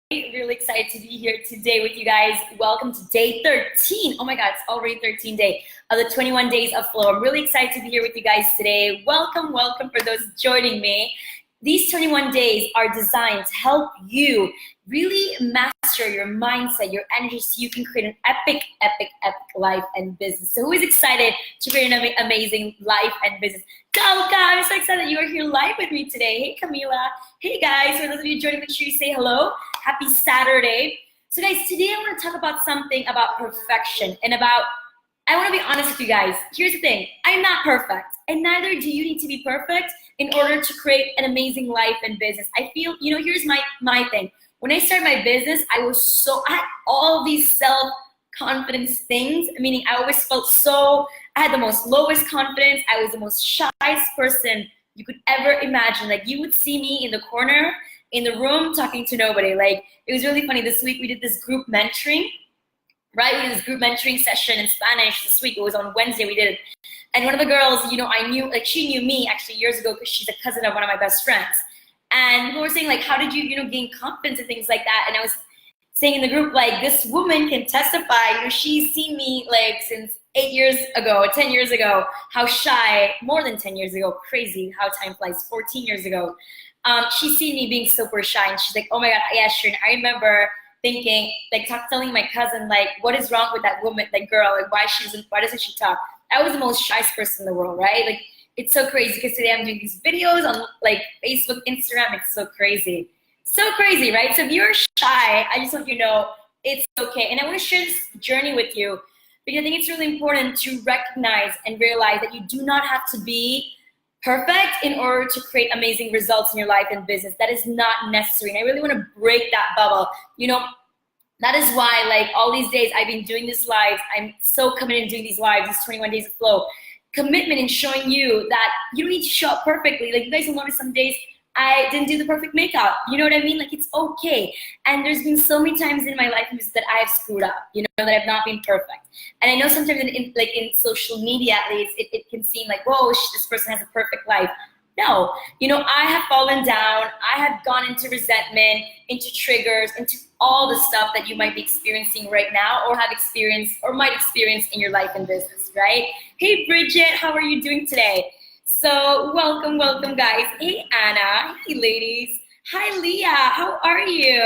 Really excited to be here today with you guys. Welcome to day 13. Oh my God, it's already 13th day of the 21 days of flow. I'm really excited to be here with you guys today. Welcome for those joining me. These 21 days are designed to help you really master your mindset, your energy, so you can create an epic life and business. So who is excited to create an amazing life and business? Go, I'm so excited that you are here live with me today. Hey, Camila. Hey, guys. For those of you joining, make sure you say hello. Happy Saturday. So, guys, today I want to talk about something about perfection and I want to be honest with you guys. Here's the thing. I'm not perfect, and neither do you need to be perfect in order to create an amazing life and business. I feel, here's my thing. When I started my business, I had all these self-confidence things, meaning I always felt I had the most lowest confidence. I was the most shyest person you could ever imagine. Like, you would see me in the corner, in the room, talking to nobody. Like, it was really funny. This week we did this group mentoring, right? We did this group mentoring session in Spanish this week. It was on Wednesday we did it. And one of the girls, I knew, like, she knew me actually years ago because she's a cousin of one of my best friends. And people were saying, like, how did you, gain confidence and things like that? And I was saying in the group, like, this woman can testify, she's seen me, like, since 8 years ago, 10 years ago, how shy, more than 10 years ago, crazy how time flies, 14 years ago. She's seen me being super shy, and she's like, oh my God, yeah, sure. And I remember thinking, like, telling my cousin, like, what is wrong with that woman, that girl? Like, why doesn't she talk? I was the most shyest person in the world, right? Like, it's so crazy because today I'm doing these videos on, like, Facebook, Instagram. It's so crazy. So crazy, right? So if you're shy, I just want you to know it's okay. And I want to share this journey with you because I think it's really important to recognize and realize that you do not have to be perfect in order to create amazing results in your life and business. That is not necessary. And I really want to break that bubble. That is why, like, all these days I've been doing these lives. I'm so committed to doing these lives, these 21 days of flow. Commitment in showing you that you don't need to show up perfectly. Like, you guys will notice some days I didn't do the perfect makeup. You know what I mean? Like, it's okay. And there's been so many times in my life that I have screwed up, that I've not been perfect. And I know sometimes in social media, at least, it can seem like, whoa, this person has a perfect life. No, I have fallen down. I have gone into resentment, into triggers, into all the stuff that you might be experiencing right now or have experienced or might experience in your life and business, right? Hey, Bridget, how are you doing today? So welcome, guys. Hey, Anna. Hey, ladies. Hi, Leah. How are you?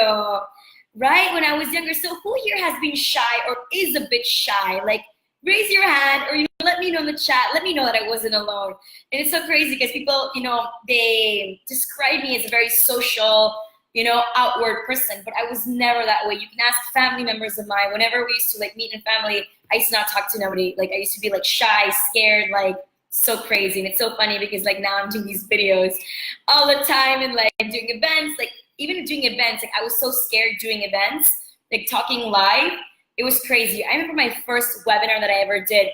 Right? When I was younger, so who here has been shy or is a bit shy? Like, raise your hand or let me know in the chat. Let me know that I wasn't alone. And it's so crazy because people, they describe me as a very social, outward person, but I was never that way. You can ask family members of mine. Whenever we used to, like, meet in family, I used to not talk to nobody. Like, I used to be, like, shy, scared, like, so crazy. And it's so funny because, like, now I'm doing these videos all the time and, like, doing events. Like, even doing events, like, I was so scared doing events, like, talking live. It was crazy. I remember my first webinar that I ever did.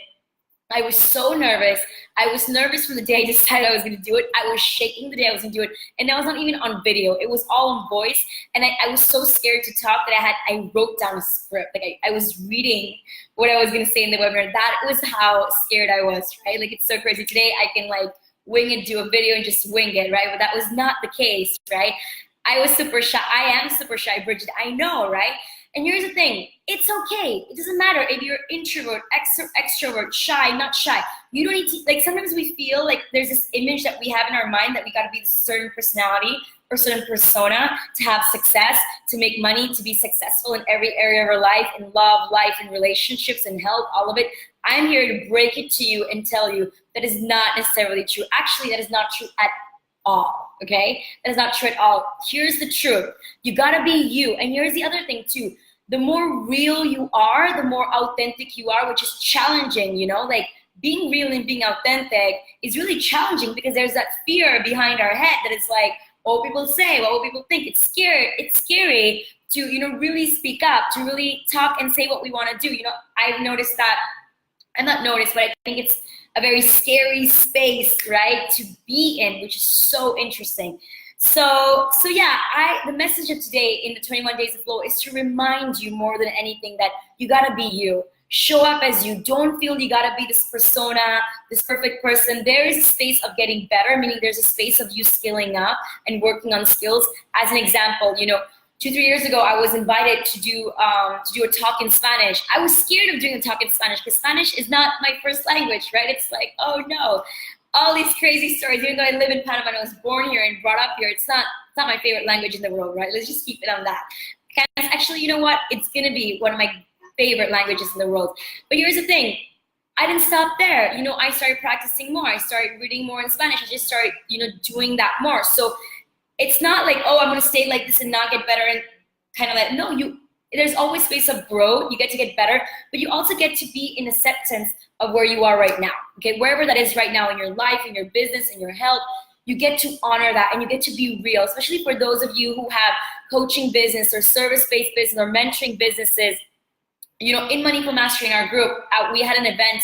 I was so nervous. I was nervous from the day I decided I was going to do it. I was shaking the day I was going to do it. And that was not even on video. It was all on voice. And I was so scared to talk that I wrote down a script. Like, I was reading what I was going to say in the webinar. That was how scared I was, right? Like, it's so crazy. Today I can, like, wing it, do a video and just wing it, right? But that was not the case, right? I was super shy. I am super shy, Bridget. I know, right? And here's the thing, it's okay. It doesn't matter if you're introvert, extrovert, shy, not shy. You don't need to, like, sometimes we feel like there's this image that we have in our mind that we gotta be a certain personality or certain persona to have success, to make money, to be successful in every area of our life, in love, life, and relationships, and health, all of it. I'm here to break it to you and tell you that is not necessarily true. Actually, that is not true at all, okay? That is not true at all. Here's the truth. You gotta be you. And here's the other thing too. The more real you are, the more authentic you are, which is challenging, like, being real and being authentic is really challenging because there's that fear behind our head that it's like, what will people say? What will people think? It's scary. It's scary to, really speak up, to really talk and say what we want to do. I've noticed that, I'm not noticed, but I think it's a very scary space, right, to be in, which is so interesting. So yeah, the message of today in the 21 Days of Flow is to remind you more than anything that you gotta be you. Show up as you. Don't feel you gotta be this persona, this perfect person. There is a space of getting better, meaning there's a space of you skilling up and working on skills. As an example, 2-3 years ago, I was invited to do a talk in Spanish. I was scared of doing a talk in Spanish because Spanish is not my first language, right? It's like, oh no, all these crazy stories. Even though I live in Panama and I was born here and brought up here, it's not my favorite language in the world, right? Let's just keep it on that. Actually, you know what? It's gonna be one of my favorite languages in the world. But here's the thing. I didn't stop there. You know, I started practicing more. I started reading more in Spanish. I just started, you know, doing that more. So it's not like, oh, I'm gonna stay like this and not get better and kind of like, no, there's always space of growth. You get to get better, but you also get to be in acceptance of where you are right now. Okay, wherever that is right now in your life, in your business, in your health, you get to honor that and you get to be real, especially for those of you who have coaching business or service-based business or mentoring businesses. You know, in Money for Mastery in our group, we had an event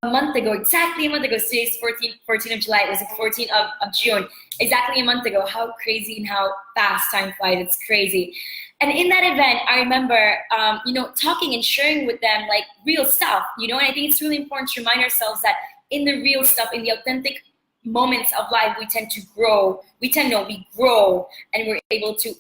a month ago, exactly a month ago. Today's 14th of July. It was the 14th of June, exactly a month ago. How crazy and how fast time flies. It's crazy. And in that event, I remember, you know, talking and sharing with them like real stuff, you know, and I think it's really important to remind ourselves that in the real stuff, in the authentic moments of life, we tend to grow. We grow, and we're able to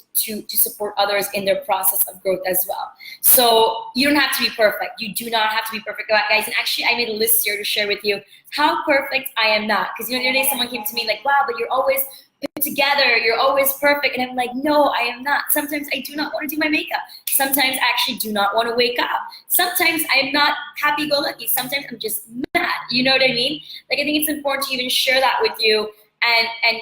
support others in their process of growth as well. So you don't have to be perfect. You do not have to be perfect, guys. And actually, I made a list here to share with you how perfect I am not. Because you know, the other day someone came to me like, wow, but you're always put together, you're always perfect. And I'm like, no, I am not. Sometimes I do not want to do my makeup. Sometimes I actually do not want to wake up. Sometimes I'm not happy-go-lucky. Sometimes I'm just mad. You know what I mean? Like, I think it's important to even share that with you. And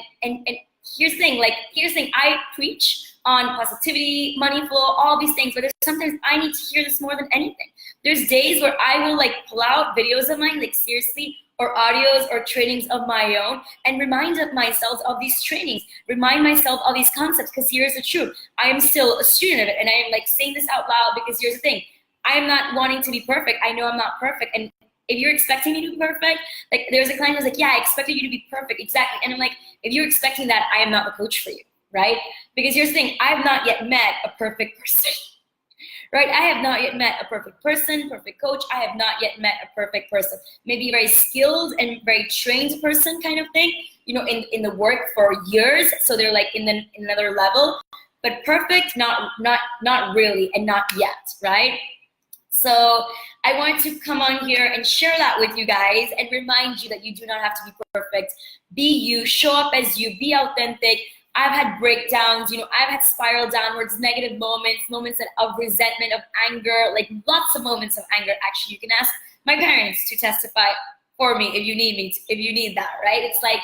here's the thing, I preach on positivity, money flow, all these things, but there's sometimes I need to hear this more than anything. There's days where I will like pull out videos of mine, like seriously, or audios or trainings of my own and remind myself of these trainings, remind myself of these concepts, because here's the truth. I am still a student of it, and I am like saying this out loud because here's the thing. I am not wanting to be perfect. I know I'm not perfect. And if you're expecting me to be perfect, like there's a client who's like, yeah, I expected you to be perfect. Exactly. And I'm like, if you're expecting that, I am not the coach for you, right? Because here's the thing. I have not yet met a perfect person. Right? I have not yet met a perfect person, perfect coach. I have not yet met a perfect person. Maybe a very skilled and very trained person kind of thing, you know, in the work for years. So they're like in another level, but perfect, not really, and not yet, right? So I wanted to come on here and share that with you guys and remind you that you do not have to be perfect. Be you, show up as you, be authentic. I've had breakdowns, you know, I've had spiral downwards, negative moments of resentment, of anger, like lots of moments of anger. Actually, you can ask my parents to testify for me if you need that, right? It's like,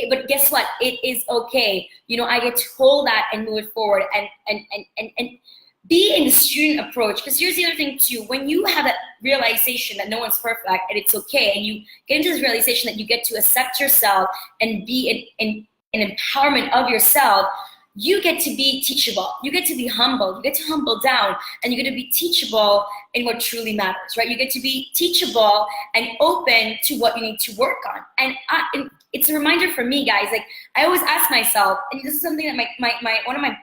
but guess what? It is okay. You know, I get to hold that and move it forward and be in the student approach. Because here's the other thing too, when you have that realization that no one's perfect and it's okay, and you get into this realization that you get to accept yourself and be in empowerment of yourself, you get to be teachable. You get to be humble. You get to humble down, and you get to be teachable in what truly matters, right? You get to be teachable and open to what you need to work on. And it's a reminder for me, guys. Like, I always ask myself, and this is something that my one of my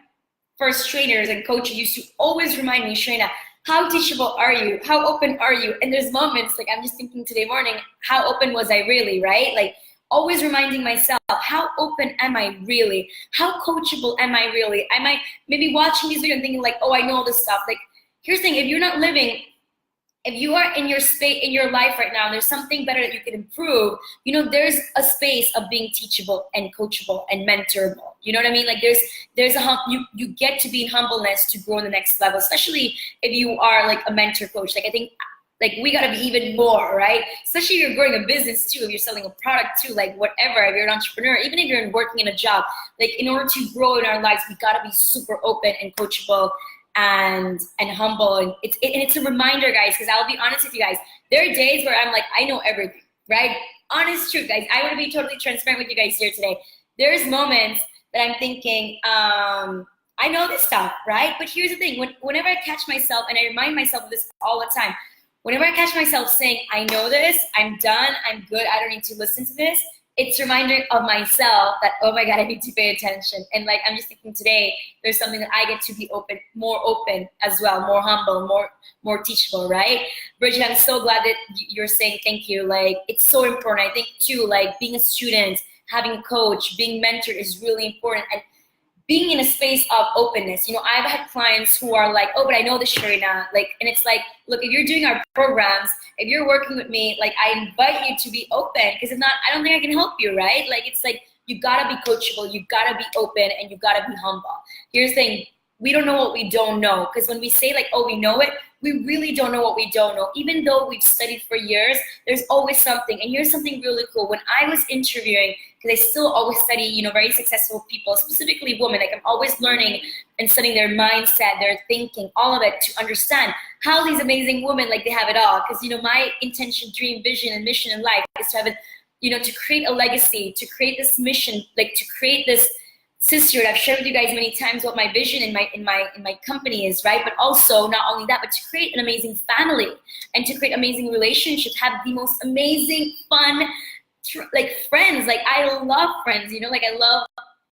first trainers and coaches used to always remind me, Sherina, how teachable are you? How open are you? And there's moments, like I'm just thinking today morning, how open was I really, right? Like, always reminding myself, how open am I really? How coachable am I really? I might maybe watching these videos and thinking like, oh, I know all this stuff. Like, here's the thing, if you're not living, if you are in your space, in your life right now, and there's something better that you can improve, you know, there's a space of being teachable and coachable and mentorable. You know what I mean? Like there's you get to be in humbleness to grow in the next level, especially if you are like a mentor coach. Like, I think, like, we gotta be even more, right? Especially if you're growing a business too, if you're selling a product too, like whatever, if you're an entrepreneur, even if you're working in a job, like in order to grow in our lives, we gotta be super open and coachable and humble. And it's a reminder, guys, because I'll be honest with you guys, there are days where I'm like, I know everything, right? Honest truth, guys. I want to be totally transparent with you guys here today. There's moments that I'm thinking, I know this stuff, right? But here's the thing, whenever I catch myself, and I remind myself of this all the time, whenever I catch myself saying, I know this, I'm done, I'm good, I don't need to listen to this, it's a reminder of myself that, oh my God, I need to pay attention. And like, I'm just thinking today, there's something that I get to be more open as well, more humble, more teachable, right? Bridget, I'm so glad that you're saying thank you. Like, it's so important. I think too, like being a student, having a coach, being mentored is really important. And being in a space of openness. You know, I've had clients who are like, oh, but I know the Sherina, like, and it's like, look, if you're doing our programs, if you're working with me, like, I invite you to be open, because if not, I don't think I can help you, right? Like, it's like, you gotta be coachable, you gotta be open, and you gotta be humble. Here's the thing, we don't know what we don't know, because when we say like, oh, we know it, we really don't know what we don't know. Even though we've studied for years, there's always something. And here's something really cool. When I was interviewing, because I still always study, you know, very successful people, specifically women, like I'm always learning and studying their mindset, their thinking, all of it, to understand how these amazing women, like, they have it all. Because, you know, my intention, dream, vision, and mission in life is to have it, you know, to create a legacy, to create this mission, like to create this sisterhood. I've shared with you guys many times what my vision in my company is, right? But also, not only that, but to create an amazing family and to create amazing relationships, have the most amazing, fun, like, friends. Like, I love friends, you know, like, I love